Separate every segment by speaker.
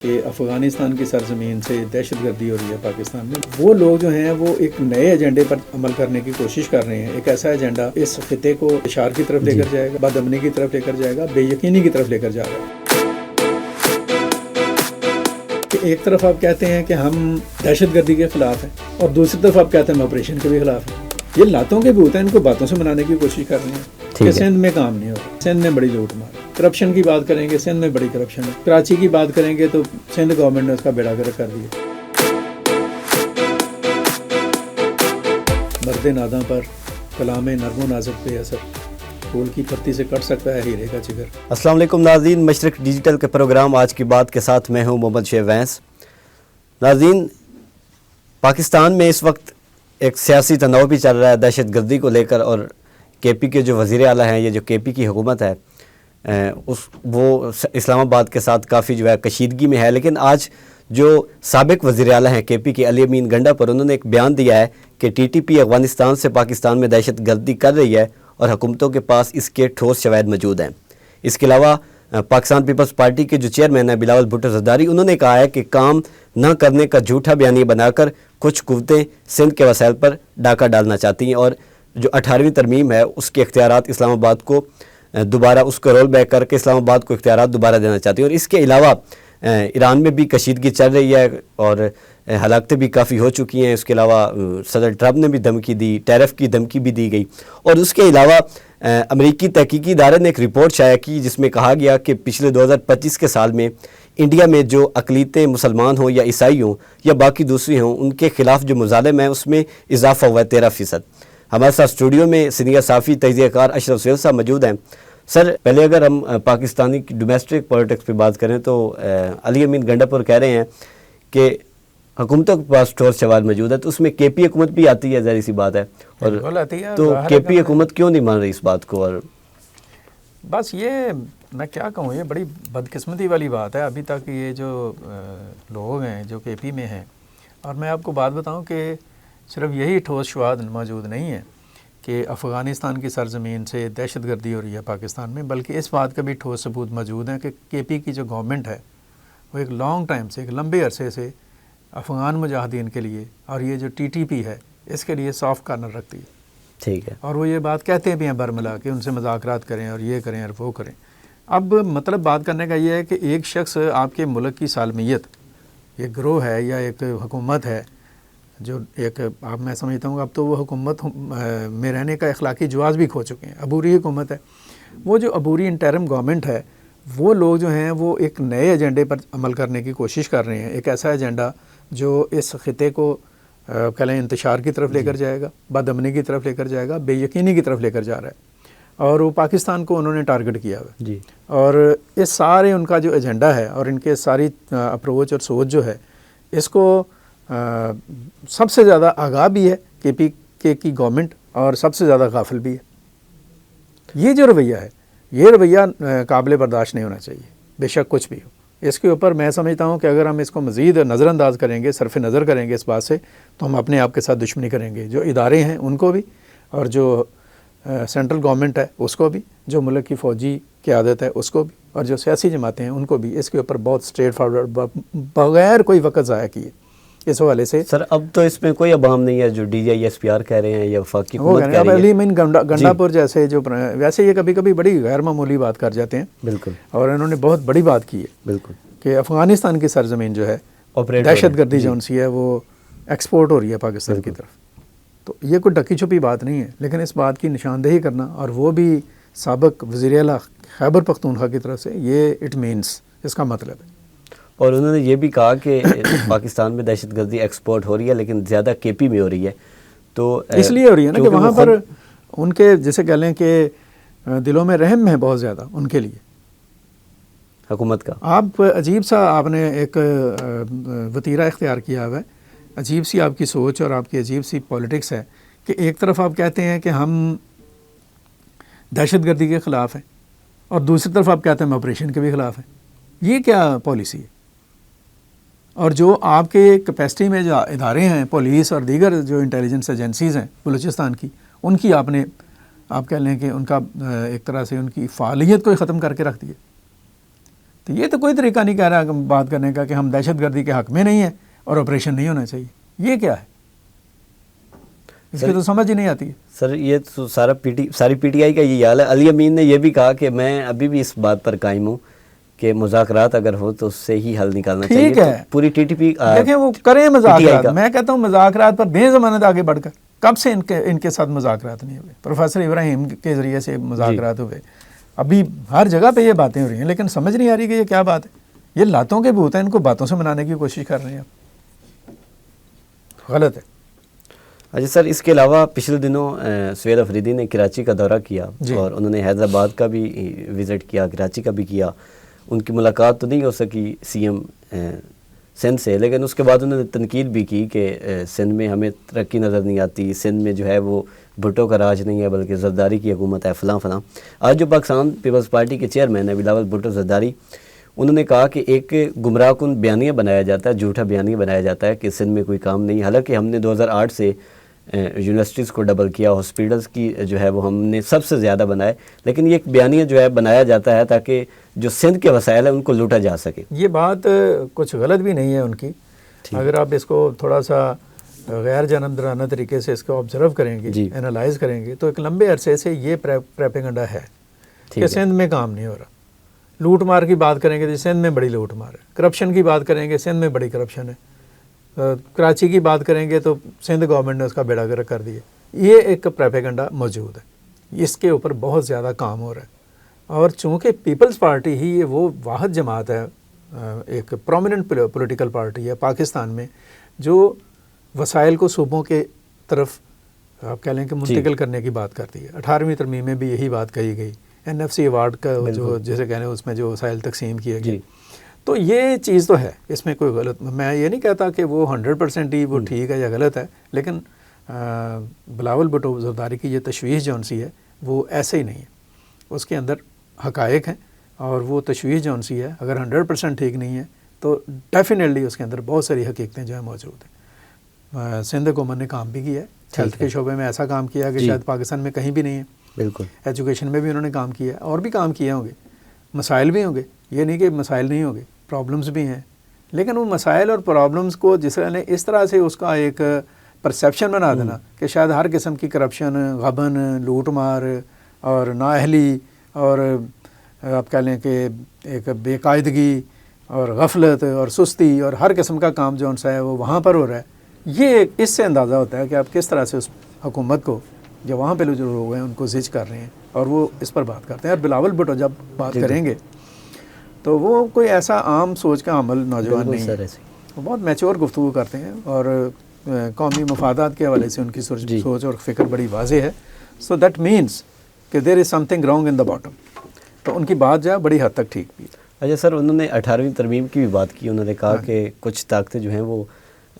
Speaker 1: کہ افغانستان کی سرزمین سے دہشت گردی ہو رہی ہے پاکستان میں، وہ لوگ جو ہیں وہ ایک نئے ایجنڈے پر عمل کرنے کی کوشش کر رہے ہیں۔ ایک ایسا ایجنڈا اس خطے کو اشار کی طرف لے کر جائے گا، بد امنی کی طرف لے کر جائے گا، بے یقینی کی طرف لے کر جا رہا ہے۔ کہ ایک طرف آپ کہتے ہیں کہ ہم دہشت گردی کے خلاف ہیں اور دوسری طرف آپ کہتے ہیں ہم آپریشن کے بھی خلاف ہیں۔ یہ لاتوں کے بھوت ہیں، ان کو باتوں سے منانے کی کوشش کر رہے ہیں کہ سندھ میں کام نہیں ہو رہا، سندھ میں بڑی لوٹ مار، کرپشن کی بات کریں گے سندھ میں بڑی کرپشن ہے، کراچی کی بات کریں گے تو سندھ گورنمنٹ نے اس کا بیڑا گرک کر دیا۔ مرد ناداں پر کلام نرم و نازک پہ اثر، پھول کی پھرتی سے کٹ سکتا ہے ہیرے کا جگر۔
Speaker 2: السلام علیکم ناظرین، مشرق ڈیجیٹل کے پروگرام آج کی بات کے ساتھ میں ہوں محمد شیخ وینس۔ ناظرین، پاکستان میں اس وقت ایک سیاسی تناؤ بھی چل رہا ہے دہشت گردی کو لے کر، اور کے پی کے جو وزیر اعلیٰ ہیں، یہ جو کے پی کی حکومت ہے وہ اسلام آباد کے ساتھ کافی جو ہے کشیدگی میں ہے۔ لیکن آج جو سابق وزیر اعلیٰ ہیں کے پی کے، علی امین گنڈا پر، انہوں نے ایک بیان دیا ہے کہ ٹی ٹی پی افغانستان سے پاکستان میں دہشت گردی کر رہی ہے اور حکومتوں کے پاس اس کے ٹھوس شواہد موجود ہیں۔ اس کے علاوہ پاکستان پیپلز پارٹی کے جو چیئرمین ہیں بلاول بھٹو زرداری، انہوں نے کہا ہے کہ کام نہ کرنے کا جھوٹا بیانیہ بنا کر کچھ قوتیں سندھ کے وسائل پر ڈاکہ ڈالنا چاہتی ہیں، اور جو 18ویں ترمیم ہے اس کے اختیارات اسلام آباد کو دوبارہ اس کو رول بیک کر کے اسلام آباد کو اختیارات دوبارہ دینا چاہتی ہیں۔ اور اس کے علاوہ ایران میں بھی کشیدگی چل رہی ہے اور ہلاکتیں بھی کافی ہو چکی ہیں۔ اس کے علاوہ صدر ٹرمپ نے بھی دھمکی دی، ٹیرف کی دھمکی بھی دی گئی، اور اس کے علاوہ امریکی تحقیقی ادارے نے ایک رپورٹ شائع کی جس میں کہا گیا کہ پچھلے 2025 کے سال میں انڈیا میں جو اقلیتیں مسلمان ہوں یا عیسائی ہوں یا باقی دوسری ہوں، ان کے خلاف جو مظالم ہیں اس میں اضافہ ہوا ہے 13%۔ ہمارے ساتھ اسٹوڈیو میں سینئر صحافی تجزیہ کار اشرف سہیل صاحب موجود ہیں۔ سر، پہلے اگر ہم پاکستانی ڈومیسٹک پولیٹکس پہ بات کریں تو علی امین گنڈاپور کہہ رہے ہیں کہ حکومتوں کے پاس ٹھوس شواہد موجود ہے، تو اس میں کے پی حکومت بھی آتی ہے، ظاہر سی بات ہے، اور تو کے پی حکومت کیوں نہیں مان رہی اس بات کو؟ اور
Speaker 1: بس یہ میں کیا کہوں، یہ بڑی بدقسمتی والی بات ہے۔ ابھی تک یہ جو لوگ ہیں جو کے پی میں ہیں، اور میں آپ کو بات بتاؤں کہ صرف یہی ٹھوس شواہد موجود نہیں ہے کہ افغانستان کی سرزمین سے دہشت گردی ہو رہی ہے پاکستان میں، بلکہ اس بات کا بھی ٹھوس ثبوت موجود ہیں کہ کے پی کی جو گورنمنٹ ہے وہ ایک لانگ ٹائم سے، ایک لمبے عرصے سے افغان مجاہدین کے لیے اور یہ جو ٹی ٹی پی ہے اس کے لیے سافٹ کارنر رکھتی ہے۔
Speaker 2: ٹھیک ہے، اور
Speaker 1: وہ یہ بات کہتے بھی ہیں برملا کہ ان سے مذاکرات کریں اور یہ کریں اور وہ کریں۔ اب مطلب بات کرنے کا یہ ہے کہ ایک شخص آپ کے ملک کی سالمیت، یہ گروہ ہے یا ایک حکومت ہے جو ایک آپ میں سمجھتا ہوں اب تو وہ حکومت میں رہنے کا اخلاقی جواز بھی کھو چکے ہیں، عبوری حکومت ہے۔ وہ جو عبوری انٹرم گورنمنٹ ہے، وہ لوگ جو ہیں وہ ایک نئے ایجنڈے پر عمل کرنے کی کوشش کر رہے ہیں۔ ایک ایسا ایجنڈا جو اس خطے کو کہیں انتشار کی طرف لے کر جائے گا، بد امنی کی طرف لے کر جائے گا، بے یقینی کی طرف لے کر جا رہا ہے، اور وہ پاکستان کو انہوں نے ٹارگٹ کیا ہوا ہے۔ اور اس سارے ان کا جو ایجنڈا ہے اور ان کے ساری اپروچ اور سوچ جو ہے، اس کو سب سے زیادہ آگاہ بھی ہے کے پی کے کی گورنمنٹ، اور سب سے زیادہ غافل بھی ہے۔ یہ جو رویہ ہے، یہ رویہ قابل برداشت نہیں ہونا چاہیے، بے شک کچھ بھی ہو۔ اس کے اوپر میں سمجھتا ہوں کہ اگر ہم اس کو مزید نظر انداز کریں گے، صرف نظر کریں گے اس بات سے، تو ہم اپنے آپ کے ساتھ دشمنی کریں گے، جو ادارے ہیں ان کو بھی، اور جو سینٹرل گورنمنٹ ہے اس کو بھی، جو ملک کی فوجی قیادت ہے اس کو بھی، اور جو سیاسی جماعتیں ہیں ان کو بھی۔ اس کے اوپر بہت اسٹریٹ فارورڈ بغیر کوئی وقت ضائع کیے اس حوالے سے۔
Speaker 2: سر، اب تو اس میں کوئی ابہام نہیں ہے جو D G I S P R کہہ رہے ہیں یا وفاقی حکومت کہہ رہی ہے۔
Speaker 1: علی امین گنڈاپور جیسے جو ویسے یہ کبھی کبھی بڑی غیر معمولی بات کر جاتے ہیں،
Speaker 2: بالکل، اور
Speaker 1: اور انہوں نے بہت بڑی بات کی ہے،
Speaker 2: بالکل،
Speaker 1: کہ افغانستان کی سرزمین جو ہے دہشت گردی جو ان سی ہے وہ ایکسپورٹ ہو رہی ہے پاکستان کی طرف۔ تو یہ کوئی ڈکی چھپی بات نہیں ہے، لیکن اس بات کی نشاندہی کرنا، اور وہ بھی سابق وزیر اعلیٰ خیبر پختونخوا کی طرف سے، یہ اٹ مینس، اس کا مطلب ہے۔
Speaker 2: اور انہوں نے یہ بھی کہا کہ پاکستان میں دہشت گردی ایکسپورٹ ہو رہی ہے لیکن زیادہ کے پی میں ہو رہی ہے، تو
Speaker 1: اس لیے ہو رہی ہے نا کہ وہاں پر ان کے جیسے کہہ لیں کہ دلوں میں رحم ہے بہت زیادہ ان کے لیے
Speaker 2: حکومت کا۔
Speaker 1: آپ عجیب سا آپ نے ایک وتیرہ اختیار کیا ہوا ہے، عجیب سی آپ کی سوچ اور آپ کی عجیب سی پولیٹکس ہے کہ ایک طرف آپ کہتے ہیں کہ ہم دہشت گردی کے خلاف ہیں اور دوسری طرف آپ کہتے ہیں ہم آپریشن کے بھی خلاف ہیں۔ یہ کیا پالیسی ہے؟ اور جو آپ کے کیپیسٹی میں جو ادارے ہیں، پولیس اور دیگر جو انٹیلیجنس ایجنسیز ہیں بلوچستان کی، ان کی آپ نے کہہ لیں کہ ان کا ایک طرح سے ان کی فعالیت کو ہی ختم کر کے رکھ دیا۔ تو تو یہ تو کوئی طریقہ نہیں کہہ رہا بات کرنے کا کہ ہم دہشت گردی کے حق میں نہیں ہیں اور آپریشن نہیں ہونا چاہیے. یہ کیا ہے؟ اس کی تو سمجھ ہی نہیں آتی ہے.
Speaker 2: سر یہ تو ساری پی ٹی آئی کا یہ حال ہے. علی امین نے یہ بھی کہا کہ میں ابھی بھی اس بات پر قائم ہوں کہ مذاکرات اگر ہو تو اس سے ہی حل نکالنا چاہیے.
Speaker 1: ٹھیک ہے,
Speaker 2: پوری ٹی ٹی پی
Speaker 1: دیکھیں وہ کریں مذاکرات. میں کہتا ہوں مذاکرات پر دیں ضمانت آگے بڑھ کر. کب سے ان کے ساتھ مذاکرات نہیں ہوئے؟ پروفیسر ابراہیم کے ذریعے سے مذاکرات ہوئے. ابھی ہر جگہ پہ یہ باتیں ہو رہی ہیں لیکن سمجھ نہیں آ رہی کہ یہ کیا بات ہے. یہ لاتوں کے بھوت ہیں, ان کو باتوں سے منانے کی کوشش کر رہے ہیں آپ. غلط ہے.
Speaker 2: اچھا سر, اس کے علاوہ پچھلے دنوں سوید افریدی نے کراچی کا دورہ کیا اور انہوں نے حیدرآباد کا بھی وزٹ کیا, کراچی کا بھی کیا. ان کی ملاقات تو نہیں ہو سکی سی ایم سندھ سے, لیکن اس کے بعد انہوں نے تنقید بھی کی کہ سندھ میں ہمیں ترقی نظر نہیں آتی, سندھ میں جو ہے وہ بھٹو کا راج نہیں ہے بلکہ زرداری کی حکومت ہے, فلاں فلاں. آج جو پاکستان پیپلز پارٹی کے چیئرمین ہیں بلاول بھٹو زرداری, انہوں نے کہا کہ ایک گمراہ کن بیانیہ بنایا جاتا ہے, جھوٹا بیانیہ بنایا جاتا ہے کہ سندھ میں کوئی کام نہیں. حالانکہ ہم نے 2008 سے یونیورسٹیز کو ڈبل کیا, ہاسپیٹلز کی جو ہے وہ ہم نے سب سے زیادہ بنائے, لیکن یہ ایک بیانیہ جو ہے بنایا جاتا ہے تاکہ جو سندھ کے وسائل ہیں ان کو لوٹا جا سکے.
Speaker 1: یہ بات کچھ غلط بھی نہیں ہے ان کی. اگر آپ اس کو تھوڑا سا غیر جانبدارانہ طریقے سے اس کو آبزرو کریں گے, انالائز کریں گے, تو ایک لمبے عرصے سے یہ پریپیگنڈا ہے کہ سندھ میں کام نہیں ہو رہا. لوٹ مار کی بات کریں گے تو سندھ میں بڑی لوٹ مار ہے. کرپشن کی بات کریں گے, سندھ میں بڑی کرپشن ہے. کراچی کی بات کریں گے تو سندھ گورنمنٹ نے اس کا بیڑا گرک کر دیا. یہ ایک پریپیگنڈا موجود ہے, اس کے اوپر بہت زیادہ کام ہو رہا ہے. اور چونکہ پیپلز پارٹی ہی یہ وہ واحد جماعت ہے, ایک پرومیننٹ پولیٹیکل پارٹی ہے پاکستان میں جو وسائل کو صوبوں کے طرف آپ کہہ لیں کہ منتقل کرنے کی بات کرتی ہے. 18ویں ترمیم میں بھی یہی بات کہی گئی. NFC ایوارڈ کا جو جیسے کہنے اس میں جو وسائل تقسیم کیے گئے, تو یہ چیز تو ہے, اس میں کوئی غلط, میں یہ نہیں کہتا کہ وہ 100% ہی وہ ٹھیک ہے یا غلط ہے, لیکن بلاول بھٹو زرداری کی یہ تشویش جون سی ہے وہ ایسے ہی نہیں ہے. اس کے اندر حقائق ہیں اور وہ تشویش جون سی ہے اگر 100% ٹھیک نہیں ہے تو ڈیفینیٹلی اس کے اندر بہت ساری حقیقتیں جو ہیں موجود ہیں. سندھ حکومت نے کام بھی کیا ہے, ہیلتھ کے شعبے میں ایسا کام کیا کہ شاید پاکستان میں کہیں بھی نہیں ہے.
Speaker 2: بالکل.
Speaker 1: ایجوکیشن میں بھی انہوں نے کام کیا ہے اور بھی کام کیے ہوں گے. مسائل بھی ہوں گے, یہ نہیں کہ مسائل نہیں ہوں گے, پرابلمز بھی ہیں, لیکن وہ مسائل اور پرابلمز کو جس طرح نے اس طرح سے اس کا ایک پرسیپشن بنا دینا کہ شاید ہر قسم کی کرپشن, غبن, لوٹ مار اور نااہلی اور آپ کہہ لیں کہ ایک بے قاعدگی اور غفلت اور سستی اور ہر قسم کا کام جو ان سے ہے وہ وہاں پر ہو رہا ہے. یہ اس سے اندازہ ہوتا ہے کہ آپ کس طرح سے اس حکومت کو جو وہاں پہ جو لوگ ہیں ان کو زج کر رہے ہیں اور وہ اس پر بات کرتے ہیں. اور بلاول بھٹو جب بات کریں گے تو وہ کوئی ایسا عام سوچ کا عمل نوجوان نہیں ہے, وہ بہت میچور گفتگو کرتے ہیں اور قومی مفادات کے حوالے سے ان کی سوچ اور فکر بڑی واضح ہے. سو دیٹ مینس کہ there is something wrong in the bottom. تو ان کی بات جو ہے بڑی حد تک ٹھیک بھی ہے.
Speaker 2: اچھا سر, انہوں نے 18ویں ترمیم کی بھی بات کی. انہوں نے کہا کہ کچھ طاقتیں جو ہیں وہ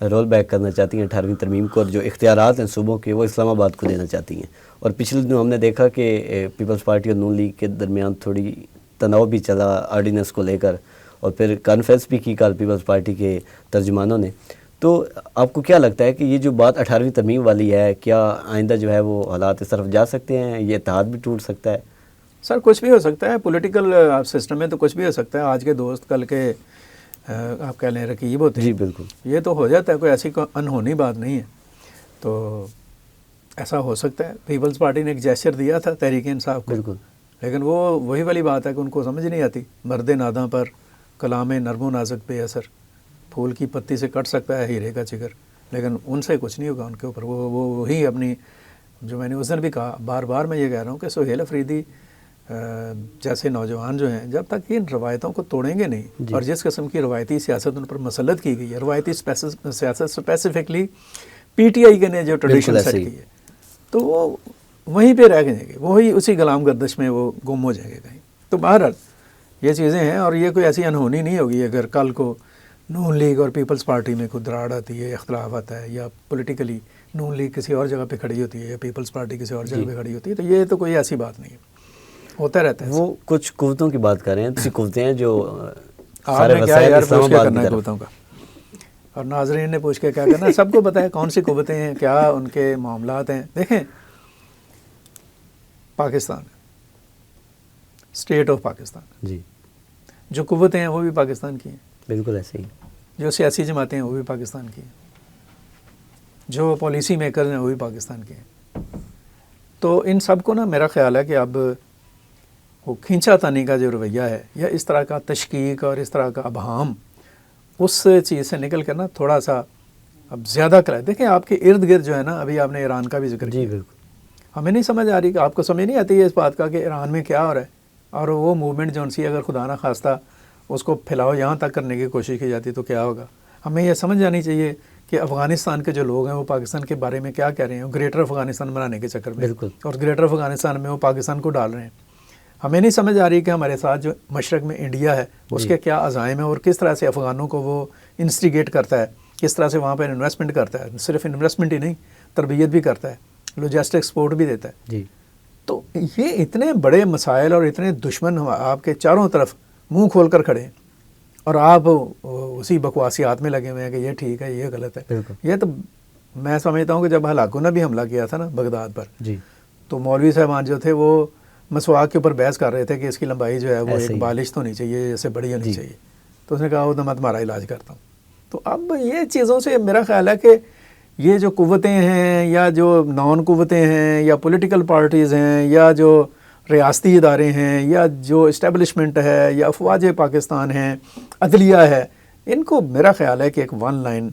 Speaker 2: رول بیک کرنا چاہتی ہیں 18ویں ترمیم کو, اور جو اختیارات ہیں صوبوں کے وہ اسلام آباد کو دینا چاہتی ہیں. اور پچھلے دنوں ہم نے دیکھا کہ پیپلز پارٹی اور نون لیگ کے درمیان تھوڑی تناؤ بھی چلا آرڈیننس کو لے کر, اور پھر کانفرنس بھی کی کل پیپلز پارٹی کے ترجمانوں نے. تو آپ کو کیا لگتا ہے کہ یہ جو بات 18ویں ترمیم والی ہے, کیا آئندہ جو ہے وہ حالات اس طرف جا سکتے ہیں, یہ اتحاد بھی ٹوٹ سکتا ہے؟
Speaker 1: سر کچھ بھی ہو سکتا ہے, پولیٹیکل سسٹم میں تو کچھ بھی ہو سکتا ہے. آج کے دوست کل کے آپ کہہ لیں رقیب ہوتے ہیں.
Speaker 2: جی بالکل,
Speaker 1: یہ تو ہو جاتا ہے, کوئی ایسی انہونی بات نہیں ہے. تو ایسا ہو سکتا ہے. پیپلز پارٹی نے ایک جیسچر دیا تھا تحریک انصاف کو,
Speaker 2: بالکل,
Speaker 1: لیکن وہ وہی والی بات ہے کہ ان کو سمجھ نہیں آتی. مرد ناداں پر کلام نرم و نازک بے اثر, پھول کی پتی سے کٹ سکتا ہے ہیرے کا جگر, لیکن ان سے کچھ نہیں ہوگا ان کے اوپر. وہی اپنی, جو میں نے اس دن بھی کہا, بار بار میں یہ کہہ رہا ہوں کہ سہیل افریدی جیسے نوجوان جو ہیں جب تک ان روایتوں کو توڑیں گے نہیں, اور جس قسم کی روایتی سیاست ان پر مسلط کی گئی ہے, روایتی سیاست اسپیسیفکلی پی ٹی آئی کے نے جو ٹریڈیشن سیٹ کی ہے, تو وہ وہیں پہ رہ جائیں گے, وہی اسی غلام گردش میں وہ گم ہو جائیں گے کہیں. تو بہرحال یہ چیزیں ہیں, اور یہ کوئی ایسی انہونی نہیں ہوگی. اگر کل کو نون لیگ اور پیپلز پارٹی میں کوئی دراڑ آتی ہے, اختلاف آتا ہے, یا پولیٹیکلی نون لیگ کسی اور جگہ پہ کھڑی ہوتی ہے یا پیپلز پارٹی کسی اور جگہ پہ کھڑی ہوتی ہے, تو یہ تو کوئی ایسی بات نہیں ہے, ہوتا رہتا ہے.
Speaker 2: وہ کچھ قوتوں کی بات کر رہے ہیں, کسی قوتیں ہیں جو
Speaker 1: آپ نے کیا یار پوچھ کے کرنا ہے قوتوں کا, اور ناظرین نے پوچھ کے کیا کرنا ہے, سب کو پتہ ہے کون سی قوتیں ہیں, کیا ان کے معاملات ہیں. دیکھیں پاکستان, اسٹیٹ آف پاکستان,
Speaker 2: جی,
Speaker 1: جو قوتیں ہیں وہ بھی پاکستان کی ہیں،
Speaker 2: بالکل ایسے ہی،
Speaker 1: جو سیاسی جماعتیں ہیں وہ بھی پاکستان کی ہیں، جو پالیسی میکرز ہیں وہ بھی پاکستان کے ہیں. تو ان سب کو نا میرا خیال ہے کہ اب وہ کھینچا تانی کا جو رویہ ہے یا اس طرح کا تشکیک اور اس طرح کا ابہام، اس چیز سے نکل کر نا تھوڑا سا اب زیادہ کرائے. دیکھیں آپ کے ارد گرد جو ہے نا، ابھی آپ نے ایران کا بھی ذکر
Speaker 2: جی
Speaker 1: کیا،
Speaker 2: بالکل،
Speaker 1: ہمیں نہیں سمجھ آ رہی کہ آپ کو سمجھ نہیں آتی ہے اس بات کا کہ ایران میں کیا ہو رہا ہے، اور وہ موومنٹ جو سی اگر خدا نہ خواستہ اس کو پھیلاؤ یہاں تک کرنے کی کوشش کی جاتی تو کیا ہوگا. ہمیں یہ سمجھ جانی چاہیے کہ افغانستان کے جو لوگ ہیں وہ پاکستان کے بارے میں کیا کہہ رہے ہیں، وہ گریٹر افغانستان بنانے کے چکر میں،
Speaker 2: بالکل،
Speaker 1: اور گریٹر افغانستان میں وہ پاکستان کو ڈال رہے ہیں. ہمیں نہیں سمجھ آ رہی کہ ہمارے ساتھ جو مشرق میں انڈیا ہے اس کے کیا عزائم ہیں، اور کس طرح سے افغانوں کو وہ انسٹیگیٹ کرتا ہے، کس طرح سے وہاں پر انویسٹمنٹ کرتا ہے، صرف انویسٹمنٹ ہی نہیں تربیت بھی کرتا ہے، لاجسٹک سپورٹ بھی دیتا ہے.
Speaker 2: جی
Speaker 1: تو یہ اتنے بڑے مسائل اور اتنے دشمن آپ کے چاروں طرف منہ کھول کر کھڑے ہیں، اور آپ اسی بکواسیات میں لگے ہوئے ہیں کہ یہ ٹھیک ہے یہ غلط ہے.
Speaker 2: بالکل،
Speaker 1: یہ تو میں سمجھتا ہوں کہ جب ہلاکوں نے بھی حملہ کیا تھا نا بغداد پر،
Speaker 2: جی
Speaker 1: تو مولوی صاحبان جو تھے وہ مسواک کے اوپر بحث کر رہے تھے کہ اس کی لمبائی جو ہے وہ
Speaker 2: ایسے
Speaker 1: ایک
Speaker 2: ہی.
Speaker 1: بالش تو نہیں چاہیے، ایسے بڑی ہونی
Speaker 2: جی.
Speaker 1: چاہیے. تو اس نے کہا وہ تو میں تمہارا علاج کرتا ہوں. تو اب یہ چیزوں سے میرا خیال ہے کہ یہ جو قوتیں ہیں یا جو نان قوتیں ہیں یا پولیٹیکل پارٹیز ہیں یا جو ریاستی ادارے ہیں یا جو اسٹیبلشمنٹ ہے یا افواج پاکستان ہیں، عدلیہ ہے، ان کو میرا خیال ہے کہ ایک ون لائن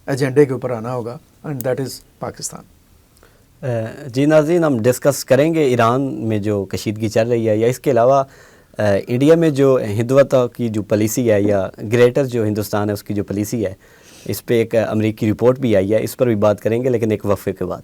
Speaker 1: ایجنڈے کے اوپر آنا ہوگا، اینڈ دیٹ از پاکستان.
Speaker 2: جی ناظرین، ہم ڈسکس کریں گے ایران میں جو کشیدگی چل رہی ہے، یا اس کے علاوہ انڈیا میں جو ہندوتا کی جو پالیسی ہے یا گریٹر جو ہندوستان ہے اس کی جو پالیسی ہے، اس پہ ایک امریکی رپورٹ بھی آئی ہے، اس پر بھی بات کریں گے لیکن ایک وقفے کے بعد.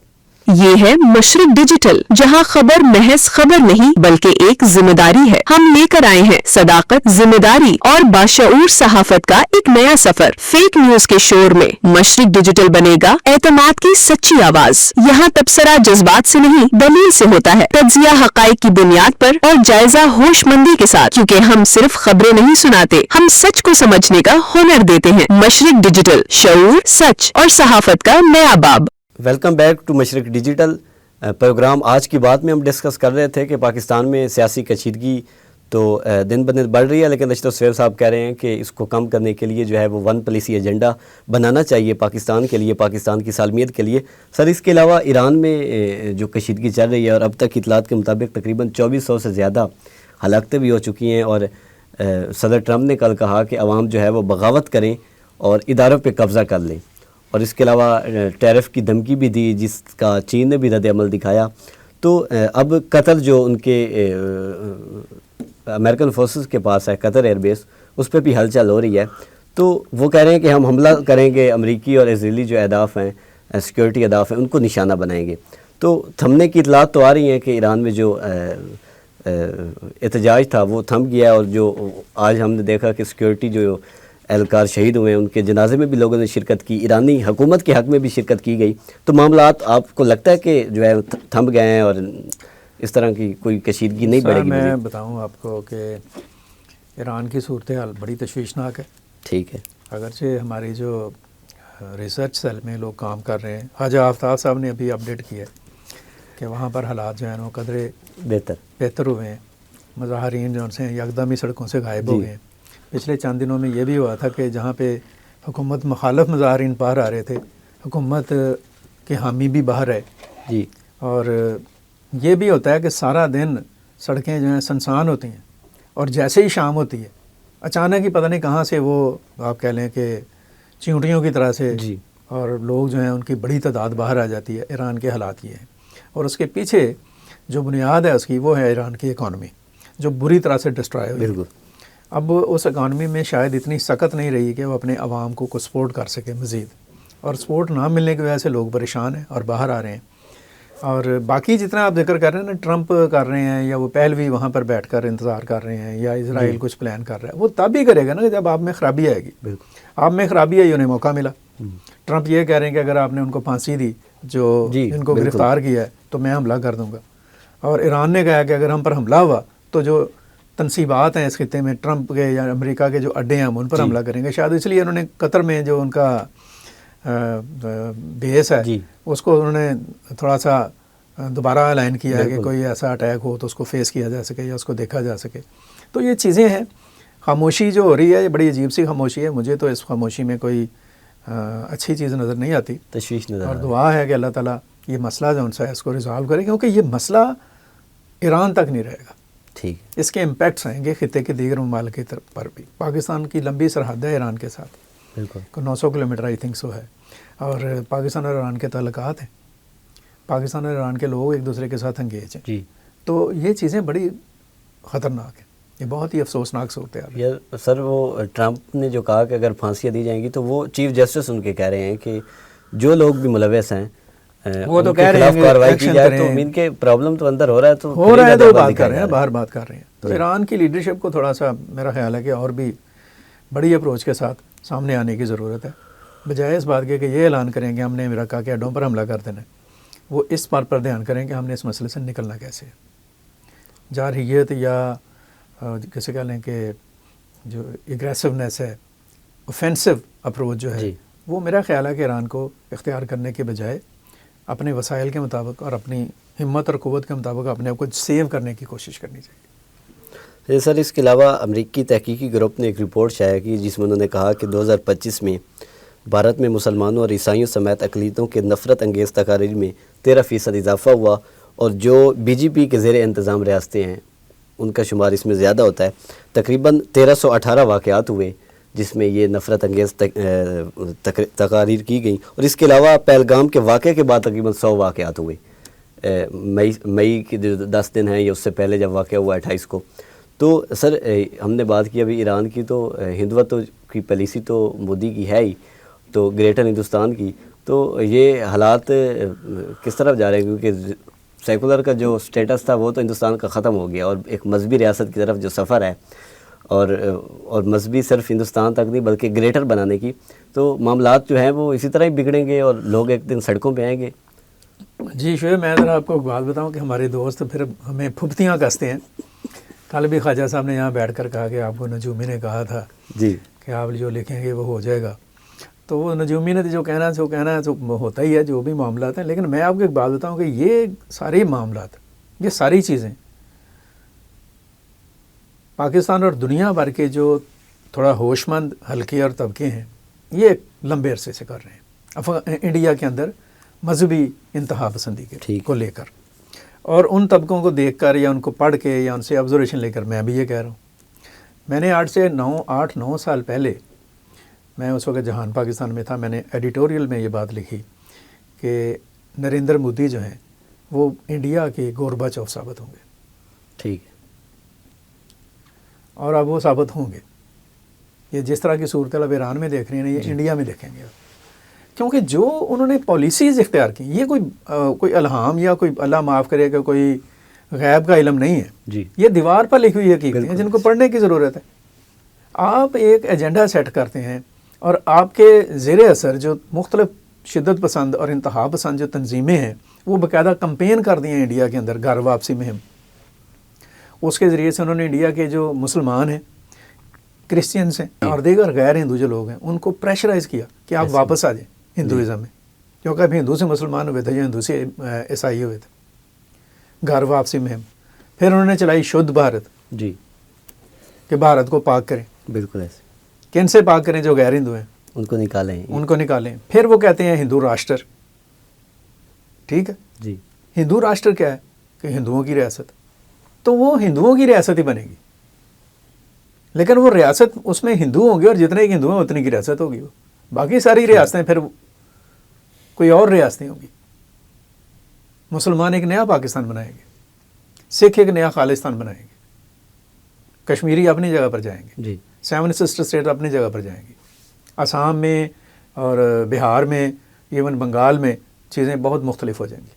Speaker 3: یہ ہے مشرق ڈیجیٹل، جہاں خبر محض خبر نہیں بلکہ ایک ذمہ داری ہے. ہم لے کر آئے ہیں صداقت، ذمہ داری اور باشعور صحافت کا ایک نیا سفر. فیک نیوز کے شور میں مشرق ڈیجیٹل بنے گا اعتماد کی سچی آواز. یہاں تبصرہ جذبات سے نہیں دلیل سے ہوتا ہے، تجزیہ حقائق کی بنیاد پر اور جائزہ ہوش مندی کے ساتھ، کیونکہ ہم صرف خبریں نہیں سناتے، ہم سچ کو سمجھنے کا ہنر دیتے ہیں. مشرق ڈیجیٹل، شعور، سچ اور صحافت کا نیا باب.
Speaker 2: ویلکم بیک ٹو مشرق ڈیجیٹل پروگرام. آج کی بات میں ہم ڈسکس کر رہے تھے کہ پاکستان میں سیاسی کشیدگی تو دن بدن بڑھ رہی ہے، لیکن رشید سہیل صاحب کہہ رہے ہیں کہ اس کو کم کرنے کے لیے جو ہے وہ ون پالیسی ایجنڈا بنانا چاہیے پاکستان کے لیے، پاکستان کی سالمیت کے لیے. سر، اس کے علاوہ ایران میں جو کشیدگی چل رہی ہے، اور اب تک اطلاعات کے مطابق تقریباً 2400 سے زیادہ ہلاکتیں بھی ہو چکی ہیں، اور صدر ٹرمپ نے کل کہا کہ عوام جو ہے وہ بغاوت کریں اور اداروں پہ قبضہ کر لیں. اور اس کے علاوہ ٹیرف کی دھمکی بھی دی جس کا چین نے بھی رد عمل دکھایا. تو اب قطر جو ان کے امریکن فورسز کے پاس ہے، قطر ایئر بیس، اس پہ بھی ہلچل ہو رہی ہے. تو وہ کہہ رہے ہیں کہ ہم حملہ کریں گے، امریکی اور اسرائیلی جو اہداف ہیں، سیکورٹی اہداف ہیں، ان کو نشانہ بنائیں گے. تو تھمنے کی اطلاعات تو آ رہی ہیں کہ ایران میں جو احتجاج تھا وہ تھم گیا، اور جو آج ہم نے دیکھا کہ سیکورٹی جو اہلکار شہید ہوئے ہیں ان کے جنازے میں بھی لوگوں نے شرکت کی، ایرانی حکومت کے حق میں بھی شرکت کی گئی. تو معاملات آپ کو لگتا ہے کہ جو ہے تھم گئے ہیں اور اس طرح کی کوئی کشیدگی نہیں بڑھے گی؟
Speaker 1: میں بتاؤں آپ کو کہ ایران کی صورتحال بڑی تشویشناک ہے.
Speaker 2: ٹھیک ہے.
Speaker 1: اگرچہ ہماری جو ریسرچ سیل میں لوگ کام کر رہے ہیں، حاجہ آفتاب صاحب نے ابھی اپڈیٹ کیا کہ وہاں پر حالات جو ہیں وہ قدرے بہتر ہوئے ہیں. مظاہرین جو سے یکدم ہی سڑکوں سے غائب ہو گئے ہیں. پچھلے چند دنوں میں یہ بھی ہوا تھا کہ جہاں پہ حکومت مخالف مظاہرین باہر آ رہے تھے، حکومت کے حامی بھی باہر ہے.
Speaker 2: جی.
Speaker 1: اور یہ بھی ہوتا ہے کہ سارا دن سڑکیں جو ہیں سنسان ہوتی ہیں، اور جیسے ہی شام ہوتی ہے اچانک ہی پتہ نہیں کہاں سے وہ آپ کہہ لیں کہ چیونٹیوں کی طرح سے،
Speaker 2: جی،
Speaker 1: اور لوگ جو ہیں ان کی بڑی تعداد باہر آ جاتی ہے. ایران کے حالات یہ ہیں، اور اس کے پیچھے جو بنیاد ہے اس کی وہ ہے ایران کی اکانومی، جو بری طرح سے ڈسٹرائے ہوئی.
Speaker 2: بالکل.
Speaker 1: اب اس اکانومی میں شاید اتنی سخت نہیں رہی کہ وہ اپنے عوام کو سپورٹ کر سکے مزید، اور سپورٹ نہ ملنے کی وجہ سے لوگ پریشان ہیں اور باہر آ رہے ہیں. اور باقی جتنا آپ ذکر کر رہے ہیں نا، ٹرمپ کر رہے ہیں یا وہ پہلوی وہاں پر بیٹھ کر انتظار کر رہے ہیں، یا اسرائیل کچھ پلان کر رہا ہے، وہ تب ہی کرے گا نا کہ جب آپ میں خرابی آئے گی.
Speaker 2: بالکل.
Speaker 1: آپ میں خرابی آئی، انہیں موقع ملا. ٹرمپ یہ کہہ رہے ہیں کہ اگر آپ نے ان کو پھانسی دی جو ان کو گرفتار کیا ہے تو میں حملہ کر دوں گا. اور ایران نے کہا کہ اگر ہم پر حملہ ہوا تو جو تنصیبات ہیں اس خطے میں ٹرمپ کے یا امریکہ کے جو اڈے ہیں ہم ان پر حملہ کریں گے. شاید اس لیے انہوں نے قطر میں جو ان کا بیس ہے اس کو انہوں نے تھوڑا سا دوبارہ اعلان کیا ہے کہ کوئی ایسا اٹیک ہو تو اس کو فیس کیا جا سکے یا اس کو دیکھا جا سکے. تو یہ چیزیں ہیں. خاموشی جو ہو رہی ہے یہ بڑی عجیب سی خاموشی ہے. مجھے تو اس خاموشی میں کوئی اچھی چیز نظر نہیں آتی.
Speaker 2: تشویش نظر
Speaker 1: اور دعا ہے کہ اللہ تعالیٰ یہ مسئلہ جو ان سے ہے اس کو ریزالو کرے, کیونکہ یہ مسئلہ ایران تک نہیں رہے گا.
Speaker 2: ٹھیک.
Speaker 1: اس کے امپیکٹس آئیں گے خطے کے دیگر ممالک پر بھی. پاکستان کی لمبی سرحد ہے ایران کے ساتھ,
Speaker 2: بالکل
Speaker 1: 900 کلومیٹر آئی تھنک سو ہے, اور پاکستان اور ایران کے تعلقات ہیں, پاکستان اور ایران کے لوگ ایک دوسرے کے ساتھ انگیج ہیں.
Speaker 2: جی.
Speaker 1: تو یہ چیزیں بڑی خطرناک ہیں, یہ بہت ہی افسوسناک صورتحال ہے.
Speaker 2: یا سر وہ ٹرمپ نے جو کہا کہ اگر پھانسیاں دی جائیں گی تو وہ چیف جسٹس ان کے کہہ رہے ہیں کہ جو لوگ بھی ملوث ہیں
Speaker 1: وہ تو
Speaker 2: ان
Speaker 1: کہہ
Speaker 2: کے
Speaker 1: رہے
Speaker 2: خلاف
Speaker 1: ہیں
Speaker 2: کارروائی
Speaker 1: ایکشن
Speaker 2: کی جائے.
Speaker 1: کریں.
Speaker 2: تو ان کے پرابلم تو اندر ہو رہا ہے تو
Speaker 1: تو بات کر رہے ہیں, باہر بات کر رہے ہیں. تو ایران کی لیڈرشپ کو تھوڑا سا میرا خیال ہے کہ اور بھی بڑی اپروچ کے ساتھ سامنے آنے کی ضرورت ہے, بجائے اس بات کے کہ یہ اعلان کریں کہ ہم نے امریکہ کے اڈوں پر حملہ کر دینا ہے. وہ اس بات پر دھیان کریں کہ ہم نے اس مسئلے سے نکلنا کیسے ہے. جارحیت یا کیسے کہہ لیں کہ جو ایگریسونیس ہے, اوفینسو اپروچ جو ہے
Speaker 2: جی.
Speaker 1: وہ میرا خیال ہے کہ ایران کو اختیار کرنے کے بجائے اپنے وسائل کے مطابق اور اپنی ہمت اور قوت کے مطابق اپنے آپ کو سیو کرنے کی کوشش کرنی چاہیے.
Speaker 2: سر اس کے علاوہ امریکی تحقیقی گروپ نے ایک رپورٹ شائع کی جس میں انہوں نے کہا کہ 2025 میں بھارت میں مسلمانوں اور عیسائیوں سمیت اقلیتوں کے نفرت انگیز تقاریر میں 13% اضافہ ہوا, اور جو بی جے پی کے زیر انتظام ریاستیں ہیں ان کا شمار اس میں زیادہ ہوتا ہے. تقریباً 1318 واقعات ہوئے جس میں یہ نفرت انگیز تقاریر کی گئیں, اور اس کے علاوہ پہلگام کے واقعے کے بعد تقریباً 100 واقعات ہوئے. مئی کے جو 10 دن ہیں یا اس سے پہلے جب واقعہ ہوا 28 کو. تو سر ہم نے بات کی ابھی ایران کی, تو ہندوتو کی پالیسی تو مودی کی ہے ہی, تو گریٹر ہندوستان کی, تو یہ حالات کس طرف جا رہے ہیں؟ کیونکہ سیکولر کا جو سٹیٹس تھا وہ تو ہندوستان کا ختم ہو گیا, اور ایک مذہبی ریاست کی طرف جو سفر ہے اور مذہبی صرف ہندوستان تک نہیں بلکہ گریٹر بنانے کی, تو معاملات جو ہیں وہ اسی طرح ہی بگڑیں گے اور لوگ ایک دن سڑکوں پہ آئیں گے.
Speaker 1: جی شعیب, میں ذرا آپ کو بات بتاؤں کہ ہمارے دوست پھر ہمیں پھپتیاں کستے ہیں. کل بھی خواجہ صاحب نے یہاں بیٹھ کر کہا کہ آپ کو نجومی نے کہا تھا
Speaker 2: جی
Speaker 1: کہ آپ جو لکھیں گے وہ ہو جائے گا. تو وہ نجومی نے جو کہنا ہے تو ہوتا ہی ہے, جو بھی معاملات ہیں. لیکن میں آپ کو ایک بات بتاؤں کہ یہ سارے معاملات, یہ ساری چیزیں پاکستان اور دنیا بھر کے جو تھوڑا ہوش مند حلقے اور طبقے ہیں یہ لمبے عرصے سے کر رہے ہیں انڈیا کے اندر مذہبی انتہا پسندی کو لے کر, اور ان طبقوں کو دیکھ کر یا ان کو پڑھ کے یا ان سے آبزرویشن لے کر میں بھی یہ کہہ رہا ہوں. میں نے 8-9 سال پہلے, میں اس وقت جہان پاکستان میں تھا, میں نے ایڈیٹوریل میں یہ بات لکھی کہ نریندر مودی جو ہیں وہ انڈیا کے گورباچوف ثابت ہوں گے.
Speaker 2: ٹھیک ہے.
Speaker 1: اور اب وہ ثابت ہوں گے. یہ جس طرح کی صورتحال اب ایران میں دیکھ رہی ہیں یہ انڈیا میں دیکھیں گے, کیونکہ جو انہوں نے پالیسیز اختیار کی, یہ کوئی الہام یا کوئی اللہ معاف کرے گا کوئی غیب کا علم نہیں ہے
Speaker 2: جی.
Speaker 1: یہ دیوار پر لکھی ہوئی حقیقتیں ہیں جن کو پڑھنے کی ضرورت ہے. آپ ایک ایجنڈا سیٹ کرتے ہیں اور آپ کے زیر اثر جو مختلف شدت پسند اور انتہا پسند جو تنظیمیں ہیں وہ باقاعدہ کمپین کر دی ہیں انڈیا کے اندر گھر واپسی مہم. اس کے ذریعے سے انہوں نے انڈیا کے جو مسلمان ہیں, کرسچنس ہیں اور دیگر غیر ہندو جو لوگ ہیں ان کو پریشرائز کیا کہ آپ واپس آ جائیں ہندوازم میں, کیونکہ ابھی ہندو سے مسلمان ہوئے تھے یا ہندو سے عیسائی ہوئے تھے. گھر واپسی مہم. پھر انہوں نے چلائی شدھ بھارت
Speaker 2: جی
Speaker 1: کہ بھارت کو پاک کریں.
Speaker 2: بالکل ایسے.
Speaker 1: کن سے پاک کریں؟ جو غیر ہندو ہیں
Speaker 2: ان کو نکالیں.
Speaker 1: ان کو نکالیں. پھر وہ کہتے ہیں ہندو راشٹر. ٹھیک ہے
Speaker 2: جی.
Speaker 1: ہندو راشٹر کیا ہے کہ ہندوؤں کی ریاست, تو وہ ہندوؤں کی ریاست ہی بنے گی, لیکن وہ ریاست اس میں ہندو ہوں گے اور جتنے ہی ہندو ہیں اتنی کی ریاست ہوگی. وہ باقی ساری ریاستیں پھر کوئی اور ریاستیں ہوں گی. مسلمان ایک نیا پاکستان بنائیں گے, سکھ ایک نیا خالستان بنائیں گے, کشمیری اپنی جگہ پر جائیں گے,
Speaker 2: جی.
Speaker 1: 7 سسٹر اسٹیٹ اپنی جگہ پر جائیں گی. آسام میں اور بہار میں ایون بنگال میں چیزیں بہت مختلف ہو جائیں گی.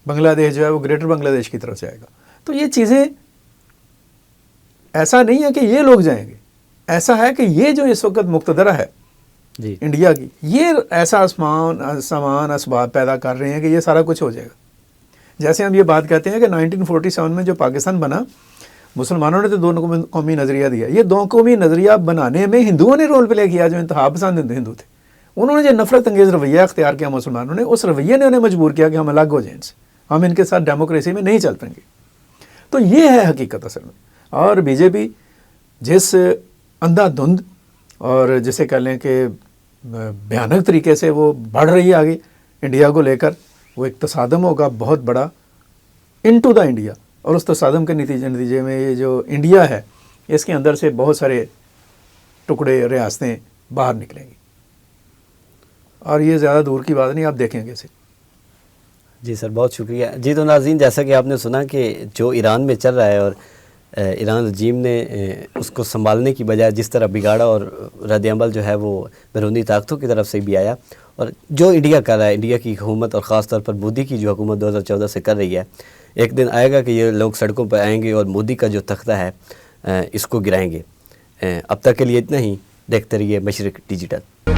Speaker 1: بنگلہ دیش جو ہے وہ گریٹر بنگلہ دیش کی طرف جائے گا. تو یہ چیزیں ایسا نہیں ہے کہ یہ لوگ جائیں گے, ایسا ہے کہ یہ جو اس وقت مقتدرہ ہے
Speaker 2: جی.
Speaker 1: انڈیا کی, یہ ایسا سامان اسباب پیدا کر رہے ہیں کہ یہ سارا کچھ ہو جائے گا. جیسے ہم یہ بات کہتے ہیں کہ 1947 میں جو پاکستان بنا, مسلمانوں نے تو 2 قومی نظریہ دیا. یہ 2 قومی نظریہ بنانے میں ہندوؤں نے رول پلے کیا جو انتہا پسند ہندو تھے. انہوں نے جو نفرت انگیز رویہ اختیار کیا مسلمانوں نے, اس رویے نے انہیں مجبور کیا کہ ہم الگ ہو جائیں ان سے, ہم ان کے ساتھ ڈیموکریسی میں نہیں چل پائیں گے. تو یہ ہے حقیقت اصل میں. اور بی جے پی جس اندھا دھند اور جسے کہہ لیں کہ بھیانک طریقے سے وہ بڑھ رہی ہے آگے انڈیا کو لے کر، وہ ایک تصادم ہوگا بہت بڑا انٹو دا انڈیا، اور اس تصادم کے نتیجے میں یہ جو انڈیا ہے اس کے اندر سے بہت سارے ٹکڑے ریاستیں باہر نکلیں گی، اور یہ زیادہ دور کی بات نہیں، آپ دیکھیں گے اسے۔
Speaker 2: جی سر، بہت شکریہ۔ جی تو ناظرین، جیسا کہ آپ نے سنا کہ جو ایران میں چل رہا ہے اور ایران رجیم نے اس کو سنبھالنے کی بجائے جس طرح بگاڑا، اور رد عمل جو ہے وہ بیرونی طاقتوں کی طرف سے بھی آیا، اور جو انڈیا کر رہا ہے، انڈیا کی حکومت اور خاص طور پر مودی کی جو حکومت 2014 سے کر رہی ہے، ایک دن آئے گا کہ یہ لوگ سڑکوں پہ آئیں گے اور مودی کا جو تختہ ہے اس کو گرائیں گے۔ اب تک کے لیے اتنا ہی، دیکھتے رہیے مشرق ڈیجیٹل۔